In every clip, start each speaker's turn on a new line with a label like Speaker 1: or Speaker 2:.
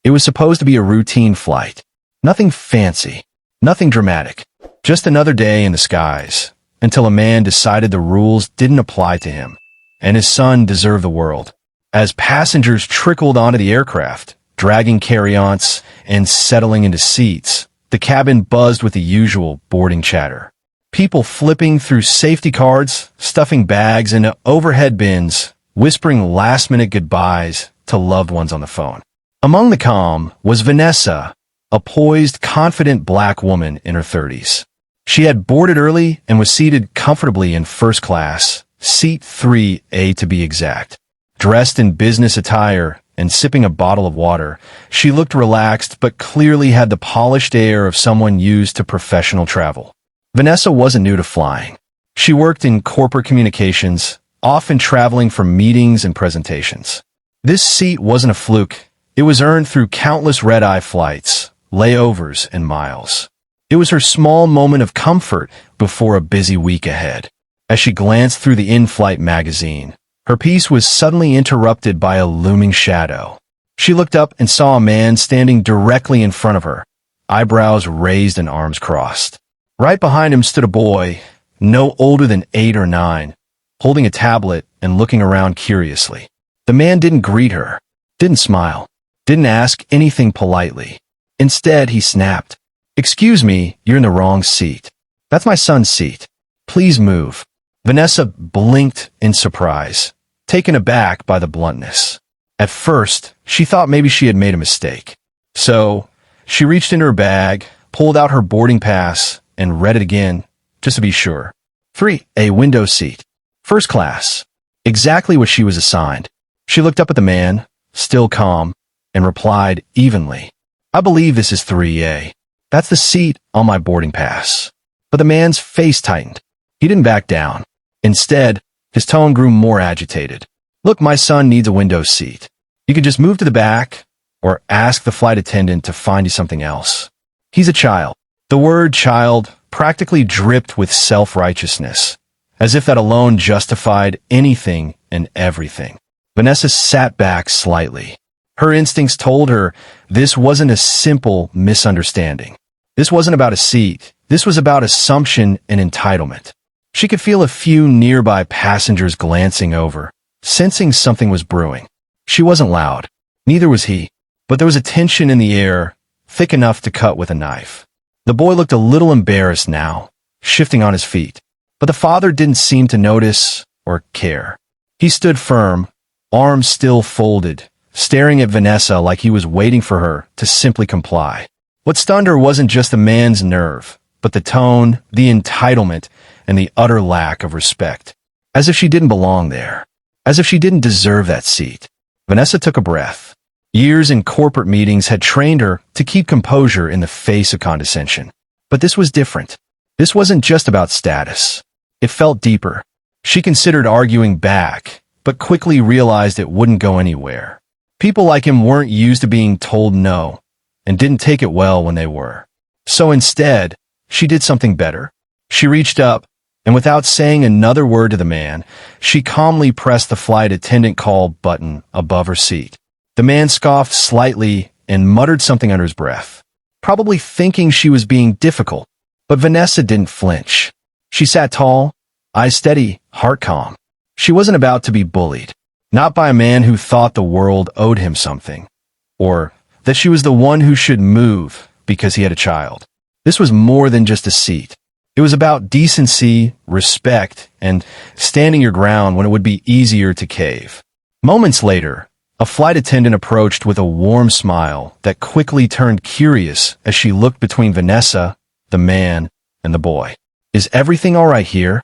Speaker 1: It was supposed to be a routine flight. Nothing fancy. Nothing dramatic. Just another day in the skies, until a man decided the rules didn't apply to him, and his son deserved the world. As passengers trickled onto the aircraft, dragging carry-ons and settling into seats, the cabin buzzed with the usual boarding chatter. People flipping through safety cards, stuffing bags into overhead bins, whispering last-minute goodbyes to loved ones on the phone. Among the calm was Vanessa, a poised, confident black woman in her 30s. She had boarded early and was seated comfortably in first class, seat 3A to be exact. Dressed in business attire and sipping a bottle of water, she looked relaxed but clearly had the polished air of someone used to professional travel. Vanessa wasn't new to flying. She worked in corporate communications, often traveling for meetings and presentations. This seat wasn't a fluke. It was earned through countless red-eye flights, layovers, and miles. It was her small moment of comfort before a busy week ahead. As she glanced through the in-flight magazine, her peace was suddenly interrupted by a looming shadow. She looked up and saw a man standing directly in front of her, eyebrows raised and arms crossed. Right behind him stood a boy, no older than 8 or 9, holding a tablet and looking around curiously. The man didn't greet her, didn't smile, didn't ask anything politely. Instead, he snapped, "Excuse me, you're in the wrong seat. That's my son's seat. Please move." Vanessa blinked in surprise, taken aback by the bluntness. At first, she thought maybe she had made a mistake. So, she reached into her bag, pulled out her boarding pass, and read it again, just to be sure. 3A window seat. First class. Exactly what she was assigned. She looked up at the man, still calm, and replied evenly, "I believe this is 3A. That's the seat on my boarding pass." But the man's face tightened. He didn't back down. Instead, his tone grew more agitated. "Look, my son needs a window seat. You can just move to the back, or ask the flight attendant to find you something else. He's a child." The word child practically dripped with self-righteousness, as if that alone justified anything and everything. Vanessa sat back slightly. Her instincts told her this wasn't a simple misunderstanding. This wasn't about a seat. This was about assumption and entitlement. She could feel a few nearby passengers glancing over, sensing something was brewing. She wasn't loud. Neither was he. But there was a tension in the air, thick enough to cut with a knife. The boy looked a little embarrassed now, shifting on his feet. But the father didn't seem to notice or care. He stood firm, arms still folded, staring at Vanessa like he was waiting for her to simply comply. What stunned her wasn't just the man's nerve, but the tone, the entitlement, and the utter lack of respect. As if she didn't belong there. As if she didn't deserve that seat. Vanessa took a breath. Years in corporate meetings had trained her to keep composure in the face of condescension. But this was different. This wasn't just about status. It felt deeper. She considered arguing back, but quickly realized it wouldn't go anywhere. People like him weren't used to being told no, and didn't take it well when they were. So instead, she did something better. She reached up, and without saying another word to the man, she calmly pressed the flight attendant call button above her seat. The man scoffed slightly and muttered something under his breath, probably thinking she was being difficult. But Vanessa didn't flinch. She sat tall, eyes steady, heart calm. She wasn't about to be bullied, not by a man who thought the world owed him something, or that she was the one who should move because he had a child. This was more than just a seat. It was about decency, respect, and standing your ground when it would be easier to cave. Moments later, a flight attendant approached with a warm smile that quickly turned curious as she looked between Vanessa, the man, and the boy. "Is everything all right here?"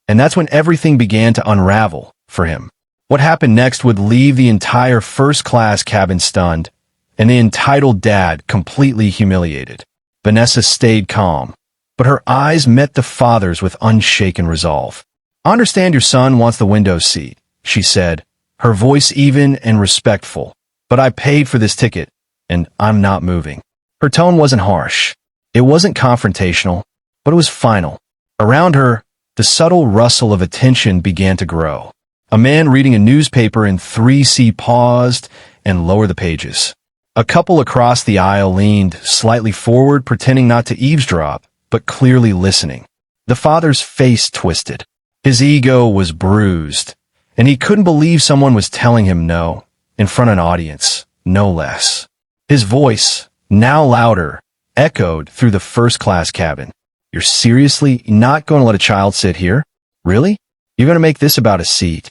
Speaker 1: And that's when everything began to unravel for him. What happened next would leave the entire first-class cabin stunned, and the entitled dad completely humiliated. Vanessa stayed calm, but her eyes met the father's with unshaken resolve. "I understand your son wants the window seat," she said, her voice even and respectful. "But I paid for this ticket, and I'm not moving." Her tone wasn't harsh. It wasn't confrontational, but it was final. Around her, the subtle rustle of attention began to grow. A man reading a newspaper in 3C paused and lowered the pages. A couple across the aisle leaned slightly forward, pretending not to eavesdrop, but clearly listening. The father's face twisted. His ego was bruised, and he couldn't believe someone was telling him no, in front of an audience, no less. His voice, now louder, echoed through the first-class cabin. "You're seriously not going to let a child sit here? Really? You're going to make this about a seat?"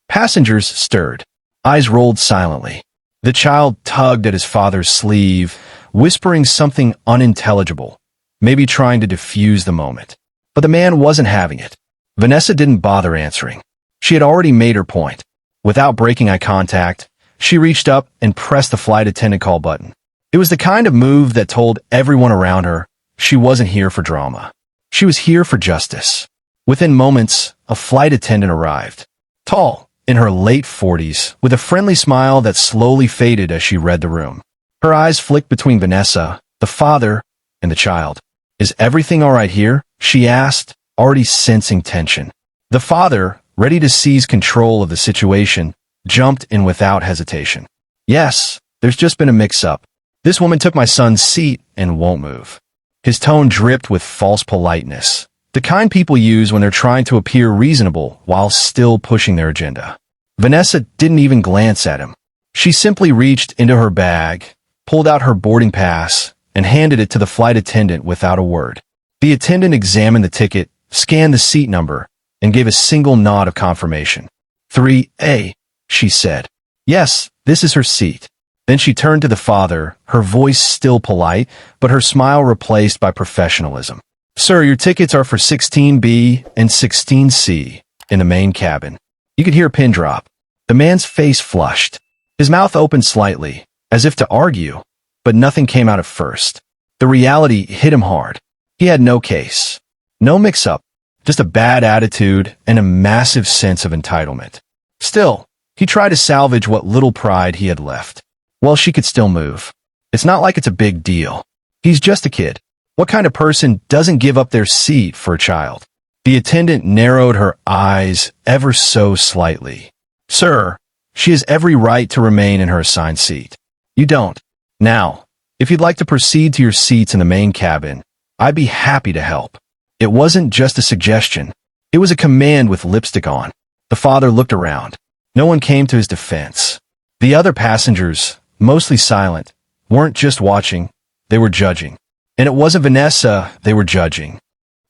Speaker 1: Passengers stirred. Eyes rolled silently. The child tugged at his father's sleeve, whispering something unintelligible, maybe trying to diffuse the moment. But the man wasn't having it. Vanessa didn't bother answering. She had already made her point. Without breaking eye contact, she reached up and pressed the flight attendant call button. It was the kind of move that told everyone around her she wasn't here for drama. She was here for justice. Within moments, a flight attendant arrived. Tall, in her late 40s, with a friendly smile that slowly faded as she read the room. Her eyes flicked between Vanessa, the father, and the child. "Is everything all right here?" she asked, already sensing tension. The father, ready to seize control of the situation, jumped in without hesitation. "Yes, there's just been a mix-up. This woman took my son's seat and won't move." His tone dripped with false politeness, the kind people use when they're trying to appear reasonable while still pushing their agenda. Vanessa didn't even glance at him. She simply reached into her bag, pulled out her boarding pass, and handed it to the flight attendant without a word. The attendant examined the ticket, scanned the seat number, and gave a single nod of confirmation. 3A, she said. "Yes, this is her seat." Then she turned to the father, her voice still polite, but her smile replaced by professionalism. "Sir, your tickets are for 16B and 16C in the main cabin." You could hear a pin drop. The man's face flushed. His mouth opened slightly, as if to argue, but nothing came out at first. The reality hit him hard. He had no case. No mix-up, just a bad attitude and a massive sense of entitlement. Still, he tried to salvage what little pride he had left. Well, she could still move. It's not like it's a big deal. He's just a kid. What kind of person doesn't give up their seat for a child? The attendant narrowed her eyes ever so slightly. "Sir, she has every right to remain in her assigned seat. You don't. Now, if you'd like to proceed to your seats in the main cabin, I'd be happy to help." It wasn't just a suggestion. It was a command with lipstick on. The father looked around. No one came to his defense. The other passengers, mostly silent, weren't just watching, they were judging. And it wasn't Vanessa they were judging.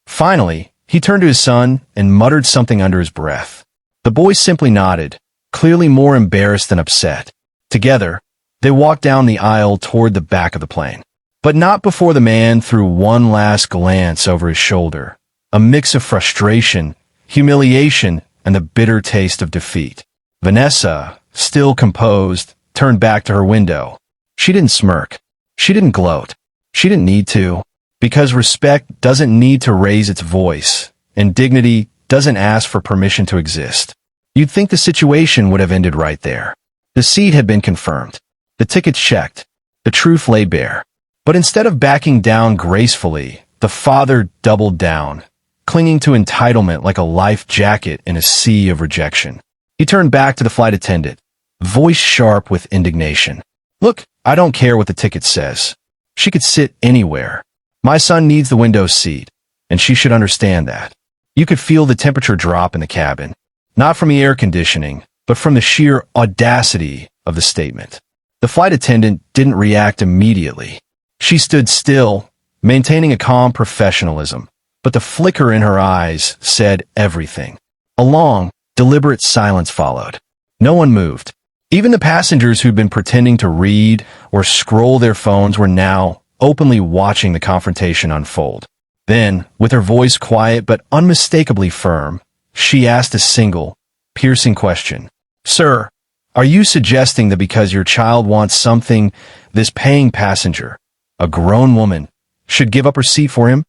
Speaker 1: Finally, he turned to his son and muttered something under his breath. The boy simply nodded, clearly more embarrassed than upset. Together, they walked down the aisle toward the back of the plane. But not before the man threw one last glance over his shoulder, a mix of frustration, humiliation, and the bitter taste of defeat. Vanessa, still composed, turned back to her window. She didn't smirk. She didn't gloat. She didn't need to, because respect doesn't need to raise its voice, and dignity doesn't ask for permission to exist. You'd think the situation would have ended right there. The seat had been confirmed. The tickets checked. The truth lay bare. But instead of backing down gracefully, the father doubled down, clinging to entitlement like a life jacket in a sea of rejection. He turned back to the flight attendant, voice sharp with indignation. "Look, I don't care what the ticket says. She could sit anywhere. My son needs the window seat, and she should understand that." You could feel the temperature drop in the cabin, not from the air conditioning, but from the sheer audacity of the statement. The flight attendant didn't react immediately. She stood still, maintaining a calm professionalism, but the flicker in her eyes said everything. A long, deliberate silence followed. No one moved. Even the passengers who'd been pretending to read or scroll their phones were now openly watching the confrontation unfold. Then, with her voice quiet but unmistakably firm, she asked a single, piercing question. "Sir, are you suggesting that because your child wants something, this paying passenger, a grown woman, should give up her seat for him?"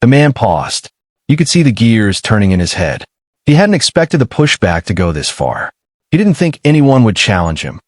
Speaker 1: The man paused. You could see the gears turning in his head. He hadn't expected the pushback to go this far. He didn't think anyone would challenge him.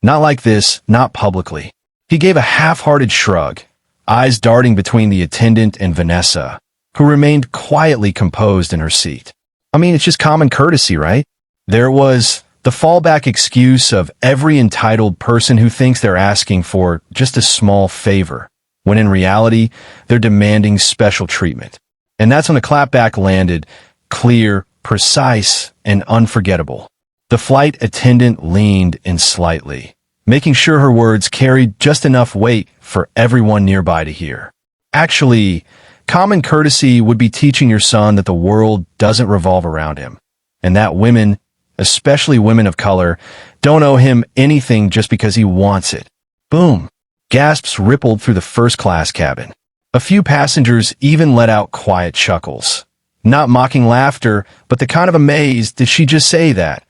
Speaker 1: Not like this, not publicly. He gave a half-hearted shrug, eyes darting between the attendant and Vanessa, who remained quietly composed in her seat. "I mean, it's just common courtesy, right?" There was The fallback excuse of every entitled person who thinks they're asking for just a small favor, when in reality, they're demanding special treatment. And that's when the clapback landed, clear, precise, and unforgettable. The flight attendant leaned in slightly, making sure her words carried just enough weight for everyone nearby to hear. Actually, common courtesy would be teaching your son that the world doesn't revolve around him, and that women, especially women of color, don't owe him anything just because he wants it. Boom! Gasps rippled through the first-class cabin. A few passengers even let out quiet chuckles. Not mocking laughter, but the kind of amazed, did she just say that?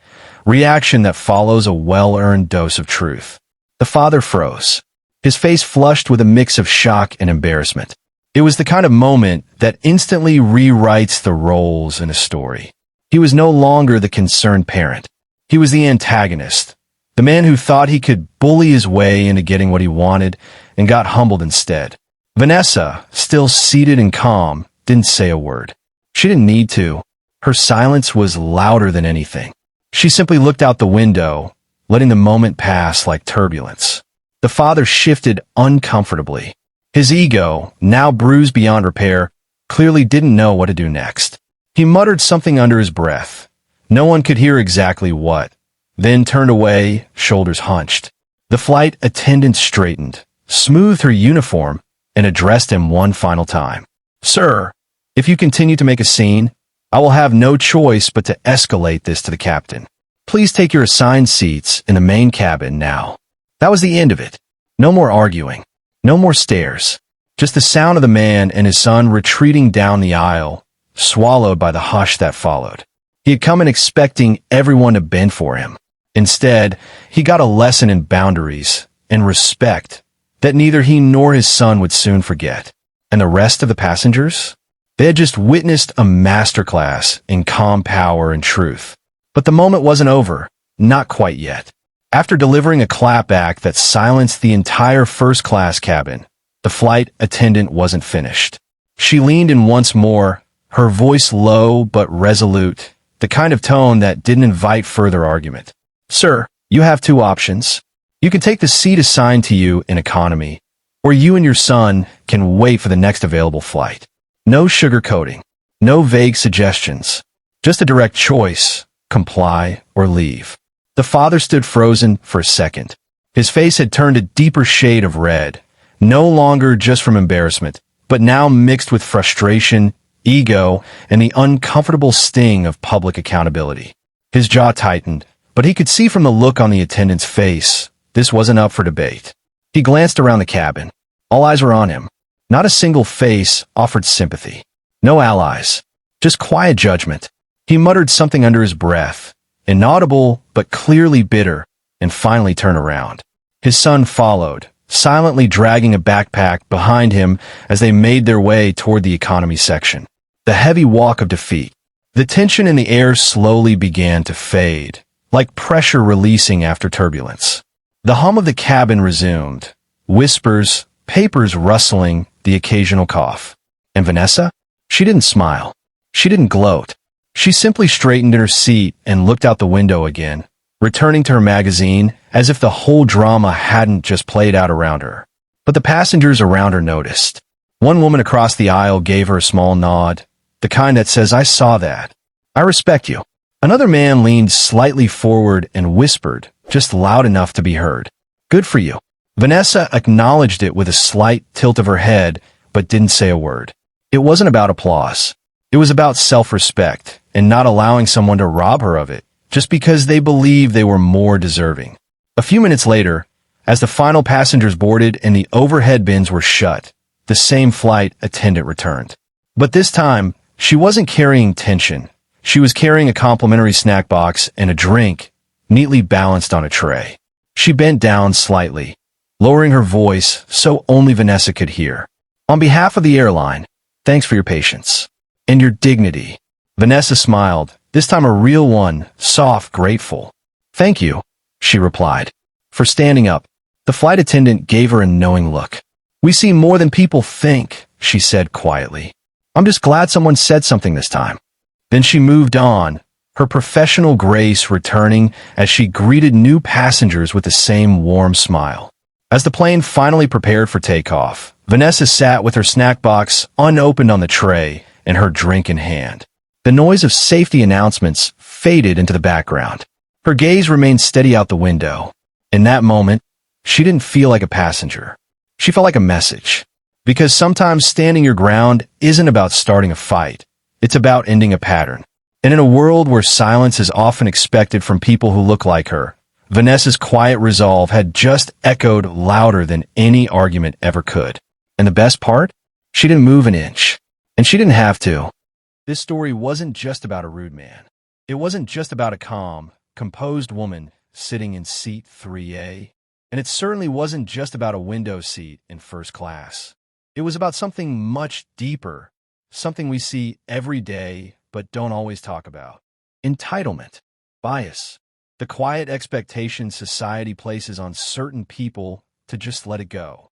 Speaker 1: Reaction that follows a well-earned dose of truth. The father froze, his face flushed with a mix of shock and embarrassment. It was the kind of moment that instantly rewrites the roles in a story. He was no longer the concerned parent. He was the antagonist, the man who thought he could bully his way into getting what he wanted and got humbled instead. Vanessa, still seated and calm, didn't say a word. She didn't need to. Her silence was louder than anything. She simply looked out the window, letting the moment pass like turbulence. The father shifted uncomfortably. His ego, now bruised beyond repair, clearly didn't know what to do next. He muttered something under his breath. No one could hear exactly what, then turned away, shoulders hunched. The flight attendant straightened, smoothed her uniform, and addressed him one final time. "Sir, if you continue to make a scene, I will have no choice but to escalate this to the captain. Please take your assigned seats in the main cabin now." That was the end of it. No more arguing. No more stares. Just the sound of the man and his son retreating down the aisle, swallowed by the hush that followed. He had come in expecting everyone to bend for him. Instead, he got a lesson in boundaries and respect that neither he nor his son would soon forget. And the rest of the passengers? They had just witnessed a masterclass in calm power and truth. But the moment wasn't over. Not quite yet. After delivering a clapback that silenced the entire first-class cabin, the flight attendant wasn't finished. She leaned in once more, her voice low but resolute, the kind of tone that didn't invite further argument. "Sir, you have two options. You can take the seat assigned to you in economy, or you and your son can wait for the next available flight. No sugarcoating, no vague suggestions, just a direct choice, comply or leave." The father stood frozen for a second. His face had turned a deeper shade of red, no longer just from embarrassment, but now mixed with frustration, ego, and the uncomfortable sting of public accountability. His jaw tightened, but he could see from the look on the attendant's face, this wasn't up for debate. He glanced around the cabin. All eyes were on him. Not a single face offered sympathy. No allies. Just quiet judgment. He muttered something under his breath, inaudible but clearly bitter, and finally turned around. His son followed, silently dragging a backpack behind him as they made their way toward the economy section. The heavy walk of defeat. The tension in the air slowly began to fade, like pressure releasing after turbulence. The hum of the cabin resumed. Whispers, papers rustling, the occasional cough. And Vanessa? She didn't smile. She didn't gloat. She simply straightened in her seat and looked out the window again, returning to her magazine as if the whole drama hadn't just played out around her. But the passengers around her noticed. One woman across the aisle gave her a small nod, the kind that says, "I saw that. I respect you." Another man leaned slightly forward and whispered, just loud enough to be heard, "Good for you." Vanessa acknowledged it with a slight tilt of her head, but didn't say a word. It wasn't about applause. It was about self-respect and not allowing someone to rob her of it just because they believed they were more deserving. A few minutes later, as the final passengers boarded and the overhead bins were shut, the same flight attendant returned. But this time, she wasn't carrying tension. She was carrying a complimentary snack box and a drink, neatly balanced on a tray. She bent down slightly, lowering her voice so only Vanessa could hear. "On behalf of the airline, thanks for your patience. And your dignity." Vanessa smiled, this time a real one, soft, grateful. "Thank you," she replied, "for standing up." The flight attendant gave her a knowing look. "We see more than people think," she said quietly. "I'm just glad someone said something this time." Then she moved on, her professional grace returning as she greeted new passengers with the same warm smile. As the plane finally prepared for takeoff, Vanessa sat with her snack box unopened on the tray and her drink in hand. The noise of safety announcements faded into the background. Her gaze remained steady out the window. In that moment, she didn't feel like a passenger. She felt like a message. Because sometimes standing your ground isn't about starting a fight. It's about ending a pattern. And in a world where silence is often expected from people who look like her, Vanessa's quiet resolve had just echoed louder than any argument ever could. And the best part? She didn't move an inch. And she didn't have to. This story wasn't just about a rude man. It wasn't just about a calm, composed woman sitting in seat 3A. And it certainly wasn't just about a window seat in first class. It was about something much deeper, something we see every day but don't always talk about. Entitlement, bias, the quiet expectation society places on certain people to just let it go.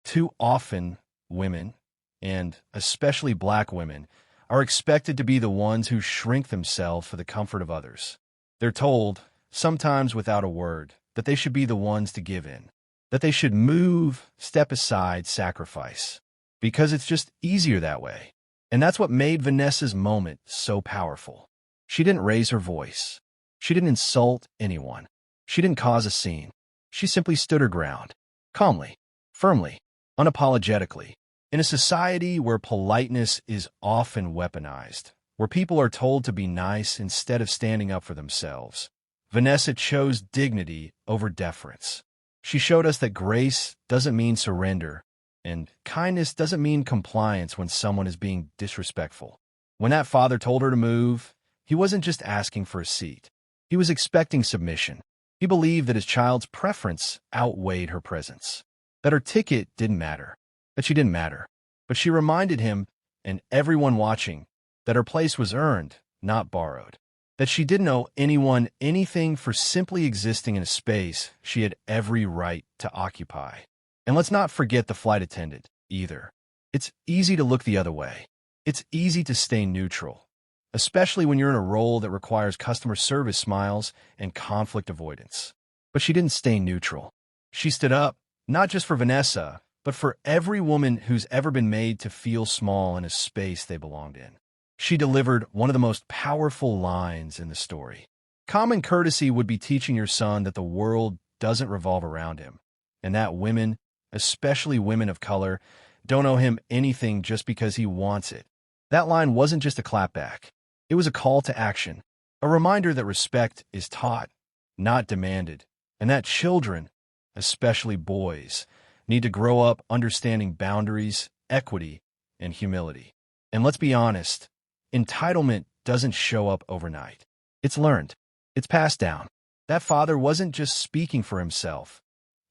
Speaker 1: Too often, women, and especially black women, are expected to be the ones who shrink themselves for the comfort of others. They're told, sometimes without a word, that they should be the ones to give in, that they should move, step aside, sacrifice. Because it's just easier that way. And that's what made Vanessa's moment so powerful. She didn't raise her voice. She didn't insult anyone. She didn't cause a scene. She simply stood her ground, calmly, firmly, unapologetically. In a society where politeness is often weaponized, where people are told to be nice instead of standing up for themselves, Vanessa chose dignity over deference. She showed us that grace doesn't mean surrender, and kindness doesn't mean compliance when someone is being disrespectful. When that father told her to move, he wasn't just asking for a seat. He was expecting submission. He believed that his child's preference outweighed her presence, that her ticket didn't matter, that she didn't matter. But she reminded him, and everyone watching, that her place was earned, not borrowed, that she didn't owe anyone anything for simply existing in a space she had every right to occupy. And let's not forget the flight attendant, either. It's easy to look the other way. It's easy to stay neutral, especially when you're in a role that requires customer service smiles and conflict avoidance. But she didn't stay neutral. She stood up, not just for Vanessa, but for every woman who's ever been made to feel small in a space they belonged in. She delivered one of the most powerful lines in the story. Common courtesy would be teaching your son that the world doesn't revolve around him, and that women, especially women of color, don't owe him anything just because he wants it. That line wasn't just a clapback. It was a call to action, a reminder that respect is taught, not demanded, and that children, especially boys, need to grow up understanding boundaries, equity, and humility. And let's be honest, entitlement doesn't show up overnight. It's learned. It's passed down. That father wasn't just speaking for himself.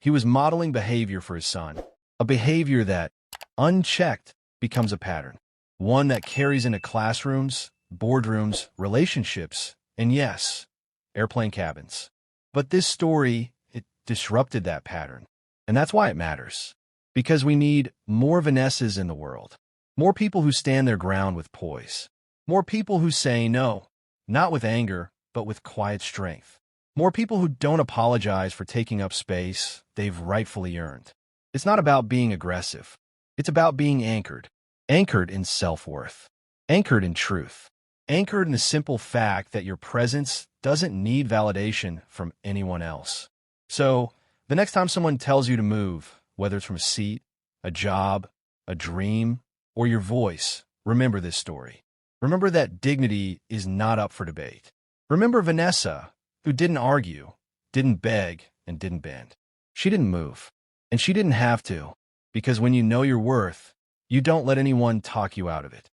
Speaker 1: He was modeling behavior for his son, a behavior that, unchecked, becomes a pattern, one that carries into classrooms, boardrooms, relationships, and yes, airplane cabins. But this story, it disrupted that pattern, and that's why it matters. Because we need more Vanessas in the world, more people who stand their ground with poise, more people who say no, not with anger, but with quiet strength. More people who don't apologize for taking up space they've rightfully earned. It's not about being aggressive. It's about being anchored. Anchored in self-worth. Anchored in truth. Anchored in the simple fact that your presence doesn't need validation from anyone else. So, the next time someone tells you to move, whether it's from a seat, a job, a dream, or your voice, remember this story. Remember that dignity is not up for debate. Remember Vanessa, who didn't argue, didn't beg, and didn't bend. She didn't move, and she didn't have to, because when you know your worth, you don't let anyone talk you out of it.